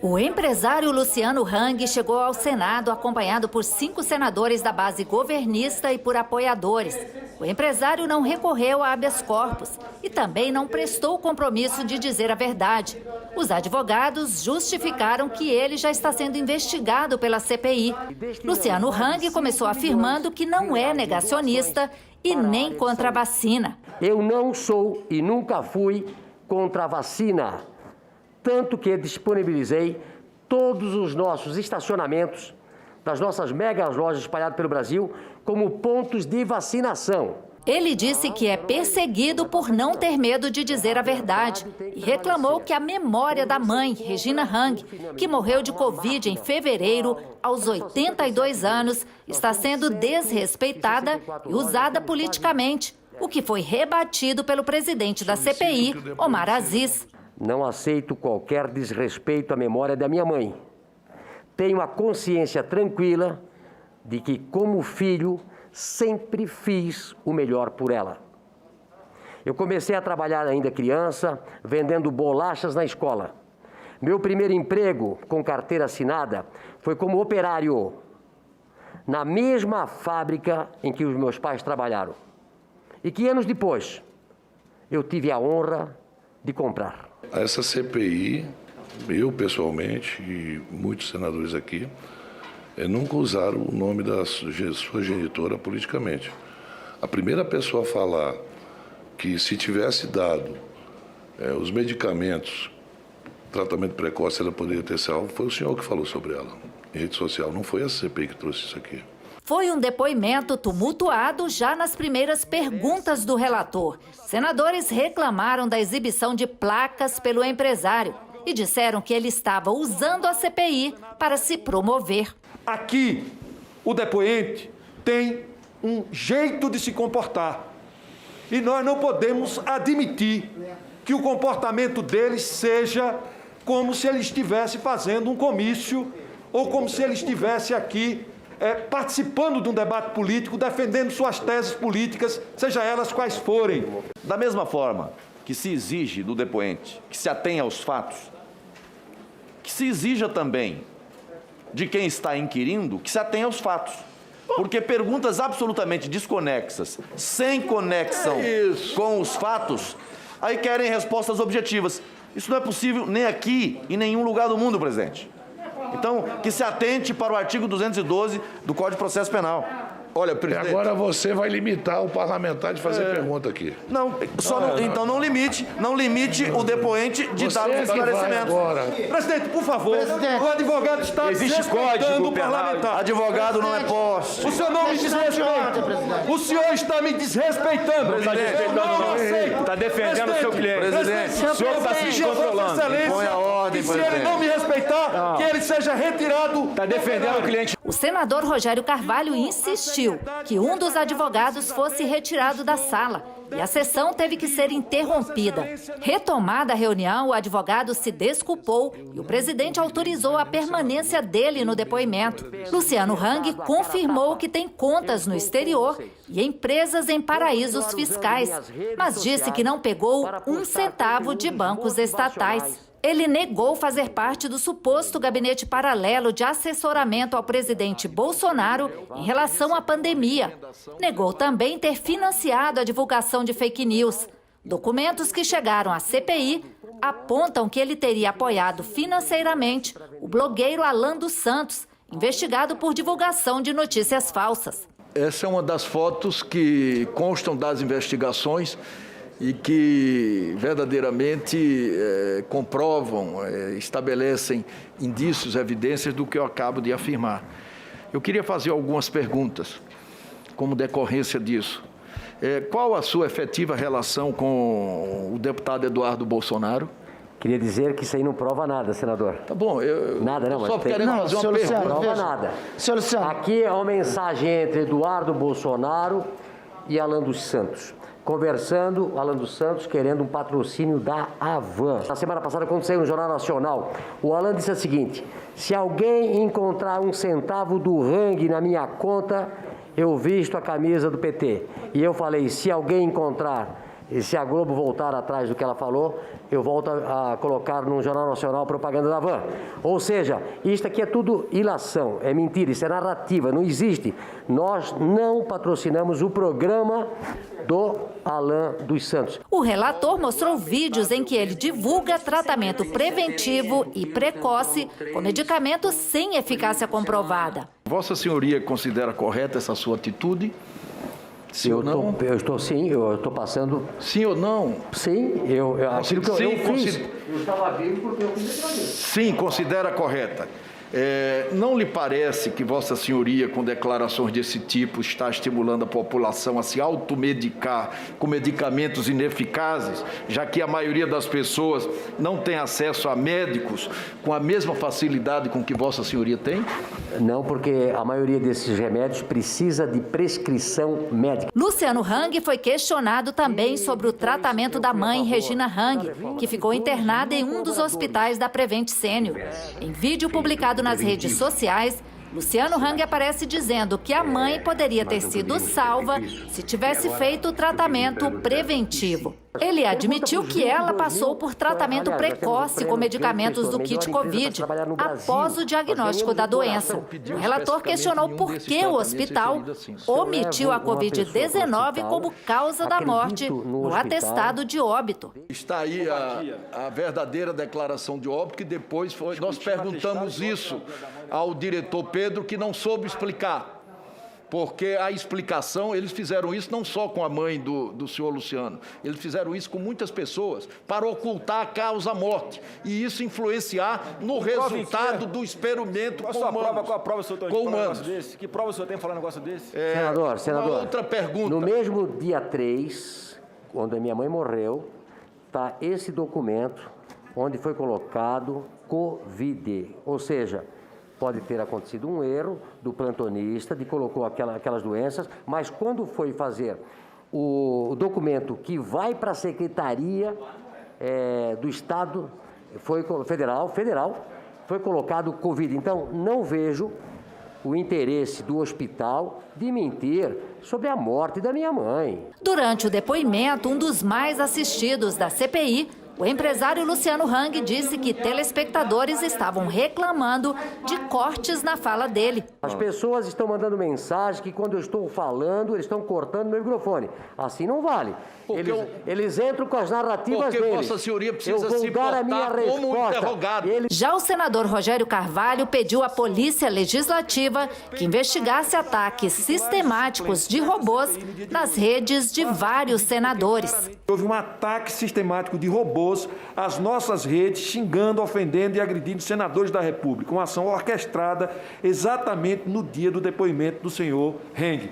O empresário Luciano Hang chegou ao Senado acompanhado por 5 senadores da base governista e por apoiadores. O empresário não recorreu a habeas corpus e também não prestou o compromisso de dizer a verdade. Os advogados justificaram que ele já está sendo investigado pela CPI. Luciano Hang começou afirmando que não é negacionista e nem contra a vacina. Eu não sou e nunca fui contra a vacina. Tanto que disponibilizei todos os nossos estacionamentos das nossas megas lojas espalhadas pelo Brasil como pontos de vacinação. Ele disse que é perseguido por não ter medo de dizer a verdade e reclamou que a memória da mãe, Regina Hang, que morreu de Covid em fevereiro, aos 82 anos, está sendo desrespeitada e usada politicamente, o que foi rebatido pelo presidente da CPI, Omar Aziz. Não aceito qualquer desrespeito à memória da minha mãe. Tenho a consciência tranquila de que, como filho, sempre fiz o melhor por ela. Eu comecei a trabalhar ainda criança, vendendo bolachas na escola. Meu primeiro emprego com carteira assinada foi como operário, na mesma fábrica em que os meus pais trabalharam. E que anos depois, eu tive a honra de comprar. Essa CPI, eu pessoalmente e muitos senadores aqui, nunca usaram o nome da sua genitora politicamente. A primeira pessoa a falar que se tivesse dado os medicamentos, tratamento precoce, ela poderia ter salvo, foi o senhor que falou sobre ela em rede social, não foi a CPI que trouxe isso aqui. Foi um depoimento tumultuado já nas primeiras perguntas do relator. Senadores reclamaram da exibição de placas pelo empresário e disseram que ele estava usando a CPI para se promover. Aqui, o depoente tem um jeito de se comportar e nós não podemos admitir que o comportamento dele seja como se ele estivesse fazendo um comício ou como se ele estivesse aqui participando de um debate político, defendendo suas teses políticas, seja elas quais forem. Da mesma forma que se exige do depoente que se atenha aos fatos, que se exija também de quem está inquirindo que se atenha aos fatos. Porque perguntas absolutamente desconexas, sem conexão com os fatos, aí querem respostas objetivas. Isso não é possível nem aqui, em nenhum lugar do mundo, presidente. Então, que se atente para o artigo 212 do Código de Processo Penal. Olha, presidente... E agora você vai limitar o parlamentar de fazer pergunta aqui. Não, então não limite o depoente de dar os esclarecimentos. Presidente, por favor, o advogado está desrespeitando o parlamentar. Advogado não é posse. O senhor não me desrespeita. O senhor está me desrespeitando. Eu não aceito. Está defendendo o seu cliente. Presidente, o senhor está se descontrolando. Põe a ordem, e se ele não me respeitar, que ele seja retirado. Está defendendo o cliente. O senador Rogério Carvalho insistiu que um dos advogados fosse retirado da sala e a sessão teve que ser interrompida. Retomada a reunião, o advogado se desculpou e o presidente autorizou a permanência dele no depoimento. Luciano Hang confirmou que tem contas no exterior e empresas em paraísos fiscais, mas disse que não pegou um centavo de bancos estatais. Ele negou fazer parte do suposto gabinete paralelo de assessoramento ao presidente Bolsonaro em relação à pandemia. Negou também ter financiado a divulgação de fake news. Documentos que chegaram à CPI apontam que ele teria apoiado financeiramente o blogueiro Alan dos Santos, investigado por divulgação de notícias falsas. Essa é uma das fotos que constam das investigações e que verdadeiramente comprovam, estabelecem indícios, evidências do que eu acabo de afirmar. Eu queria fazer algumas perguntas como decorrência disso. Qual a sua efetiva relação com o deputado Eduardo Bolsonaro? Queria dizer que isso aí não prova nada, senador. Tá bom, nada, não, só querendo fazer uma pergunta. Não prova nada. Senhor Luciano. Aqui é uma mensagem entre Eduardo Bolsonaro e Alan dos Santos. Conversando, Alan dos Santos querendo um patrocínio da Havan. Na semana passada, quando saiu no Jornal Nacional, o Alan disse o seguinte: se alguém encontrar um centavo do Hang na minha conta, eu visto a camisa do PT. E eu falei, se alguém encontrar E se a Globo voltar atrás do que ela falou, eu volto a colocar no Jornal Nacional propaganda da van. Ou seja, isto aqui é tudo ilação, é mentira, isso é narrativa, não existe. Nós não patrocinamos o programa do Alan dos Santos. O relator mostrou vídeos em que ele divulga tratamento preventivo e precoce com medicamentos sem eficácia comprovada. Vossa Senhoria considera correta essa sua atitude? Sim ou não? Eu estou passando... Sim ou não? Sim, aquilo que eu fiz. Eu estava vivo porque eu fiz aquilo ali. Sim, considera correta. Não lhe parece que Vossa Senhoria, com declarações desse tipo, está estimulando a população a se automedicar com medicamentos ineficazes, já que a maioria das pessoas não tem acesso a médicos com a mesma facilidade com que Vossa Senhoria tem? Não, porque a maioria desses remédios precisa de prescrição médica. Luciano Hang foi questionado também sobre o tratamento da mãe, Regina Hang, que ficou internada em um dos hospitais da Prevent Senior. Em vídeo publicado nas redes sociais, Luciano Hang aparece dizendo que a mãe poderia ter sido salva se tivesse feito o tratamento preventivo. Ele admitiu que ela passou por tratamento precoce com medicamentos do kit Covid após o diagnóstico da doença. O relator questionou por que o hospital omitiu a Covid-19 como causa da morte no atestado de óbito. Está aí a verdadeira declaração de óbito, que depois nós perguntamos isso ao diretor Pedro, que não soube explicar. Porque a explicação, eles fizeram isso não só com a mãe do senhor Luciano, eles fizeram isso com muitas pessoas para ocultar a causa-morte e isso influenciar no resultado do experimento com humanos. Qual a prova o senhor tem de falar um negócio desse? Que prova o senhor tem de falar um negócio desse? Senador, uma outra pergunta. No mesmo dia 3, quando a minha mãe morreu, está esse documento onde foi colocado Covid, ou seja, pode ter acontecido um erro do plantonista, de colocou aquelas doenças, mas quando foi fazer o documento que vai para a Secretaria do Estado Federal, foi colocado Covid. Então, não vejo o interesse do hospital de mentir sobre a morte da minha mãe. Durante o depoimento, um dos mais assistidos da CPI, o empresário Luciano Hang disse que telespectadores estavam reclamando de cortes na fala dele. As pessoas estão mandando mensagem que quando eu estou falando, eles estão cortando meu microfone. Assim não vale. Eles entram com as narrativas porque deles. Vossa Senhoria precisa eu vou se dar a minha portar como resposta. interrogado. Já o senador Rogério Carvalho pediu à Polícia Legislativa que investigasse ataques sistemáticos de robôs nas redes de vários senadores. Houve um ataque sistemático de robôs às nossas redes, xingando, ofendendo e agredindo senadores da República. Uma ação orquestrada exatamente no dia do depoimento do senhor Hang.